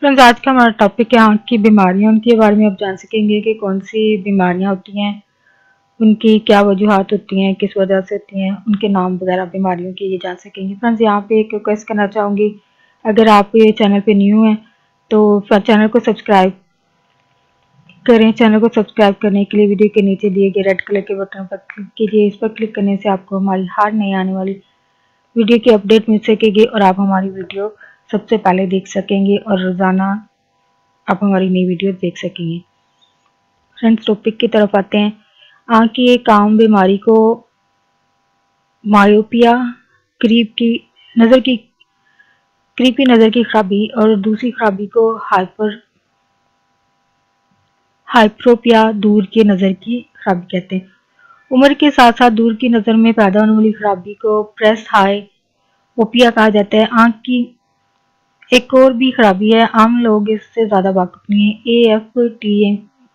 Friends, आज का हमारा टॉपिक है आँख की बीमारियाँ। उनके बारे में आप जान सकेंगे कि कौन सी बीमारियाँ होती हैं, उनकी क्या वजूहात होती हैं, किस वजह से होती हैं, उनके नाम वगैरह बीमारियों के ये जान सकेंगे। फ्रेंड्स, यहाँ पे एक रिक्वेस्ट करना चाहूँगी, अगर आप ये चैनल पे न्यू हैं तो चैनल को सब्सक्राइब करें। चैनल को सब्सक्राइब करने के लिए वीडियो के नीचे दिए गए रेड कलर के बटन पर क्लिक कीजिए। इस पर क्लिक करने से आपको हमारी हर नई आने वाली वीडियो की अपडेट मिल सकेगी और आप हमारी वीडियो सबसे पहले देख सकेंगे और रोज़ाना आप हमारी नई वीडियो देख सकेंगे। फ्रेंड्स, टॉपिक की तरफ आते हैं। आँख की एक आम बीमारी को मायोपिया, करीब की नज़र की खराबी और दूसरी खराबी को हाइप्रोपिया, दूर की नज़र की खराबी कहते हैं। उम्र के साथ साथ दूर की नज़र में पैदा होने वाली खराबी को प्रेस हाइओपिया कहा जाता है। आँख की एक और भी खराबी है, आम लोग इससे ज़्यादा वाकिफ नहीं है,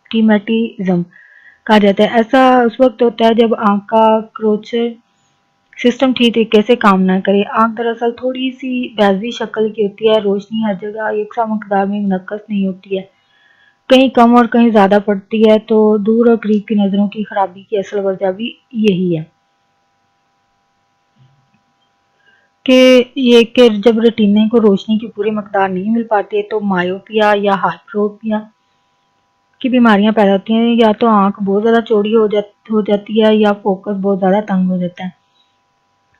एएफटीमेटिज्म कहा जाता है। ऐसा उस वक्त होता है जब आँख का क्रोचर सिस्टम ठीक तरीके से काम ना करे। आँख दरअसल थोड़ी सी बैजवी शक्ल की होती है, रोशनी हर जगह एक सा मकदार में मुनक्कस नहीं होती है, कहीं कम और कहीं ज़्यादा पड़ती है। तो दूर और करीब की नज़रों की खराबी की असल वजह भी यही है कि जब रेटिने को रोशनी की पूरी मकदार नहीं मिल पाती है तो मायोपिया या हाइप्रोपिया की बीमारियां पैदा होती हैं। या तो आंख बहुत ज़्यादा चौड़ी हो जाती है या फोकस बहुत ज़्यादा तंग हो जाता है।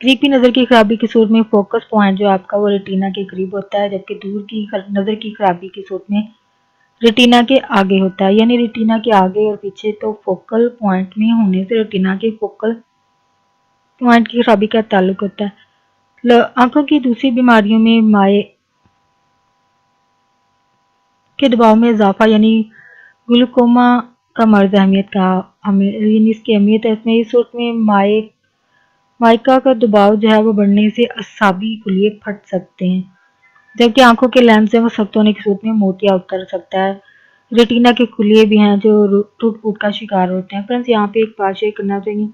करीब की नज़र की खराबी की सूरत में फोकस पॉइंट जो आपका वो रेटिना के करीब होता है, जबकि दूर की नज़र की खराबी की सूरत में रेटिना के आगे होता है। यानी रेटिना के आगे और पीछे। तो फोकल पॉइंट में होने से रेटिना के फोकल पॉइंट की खराबी का ताल्लुक होता है। आंखों की दूसरी बीमारियों में माए के दबाव में इजाफा यानी ग्लूकोमा का मर्ज यानी इसकी अहमियत है। इसमें इस सूरत में माइका का दबाव जो है वो बढ़ने से असाबी खुलिये फट सकते हैं, जबकि आंखों के लेंस है वो सख्त होने की सूरत में मोतिया उतर सकता है। रेटिना के खुलिये भी हैं जो टूट फूट का शिकार होते हैं। फ्रेंड्स, यहाँ पे एक बात शेयर करना चाहिए,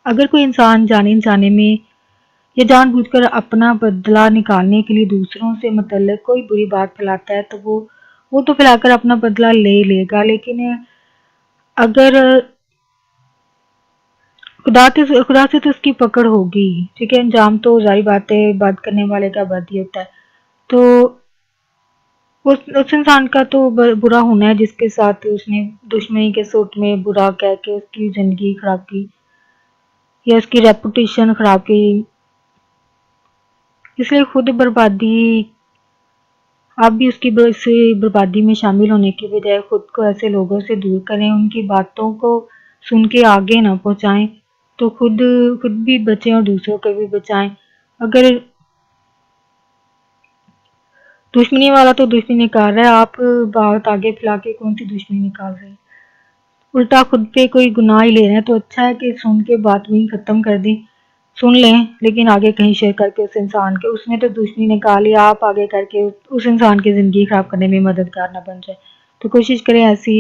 अगर कोई इंसान जाने में या जानबूझकर अपना बदला निकालने के लिए दूसरों से मतलब कोई बुरी बात फैलाता है तो वो तो फैलाकर अपना बदला ले लेगा, लेकिन अगर खुदा से तो उसकी पकड़ होगी। ठीक है, अंजाम तो जारी बात है, बात करने वाले का बद ही होता है। तो उस इंसान का तो बुरा होना है जिसके साथ उसने दुश्मनी के सूट में बुरा कह के उसकी जिंदगी खराब की या उसकी रेपुटेशन खराब की। इसलिए खुद बर्बादी, आप भी उसकी बर्बादी में शामिल होने की बजाय खुद को ऐसे लोगों से दूर करें, उनकी बातों को सुन के आगे ना पहुंचाएं, तो खुद भी बचें और दूसरों को भी बचाएं। अगर दुश्मनी वाला तो दुश्मनी निकाल रहा है, आप बात आगे फैला के कौन सी दुश्मनी निकाल रहे हैं, उल्टा खुद पे कोई गुनाह ही ले रहे हैं। तो अच्छा है कि सुन के बात वहीं खत्म कर दें, सुन लें लेकिन आगे कहीं शेयर करके उस इंसान के, उसने तो दुश्मनी निकाली, आप आगे करके उस इंसान की ज़िंदगी ख़राब करने में मददगार ना बन जाए। तो कोशिश करें ऐसी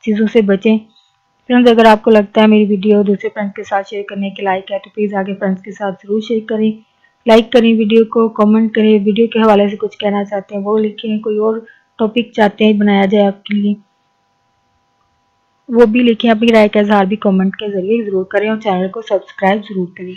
चीज़ों से बचें। फ्रेंड्स, अगर आपको लगता है मेरी वीडियो दूसरे फ्रेंड्स के साथ शेयर करने के लायक है तो प्लीज़ आगे फ्रेंड्स के साथ ज़रूर शेयर करें, लाइक करें वीडियो को, कमेंट करें, वीडियो के हवाले से कुछ कहना चाहते हैं वो लिखें, कोई और टॉपिक चाहते हैं बनाया जाए आपके लिए वो भी लिखें। अपनी राय का इजहार भी कमेंट के ज़रिए ज़रूर करें और चैनल को सब्सक्राइब ज़रूर करें।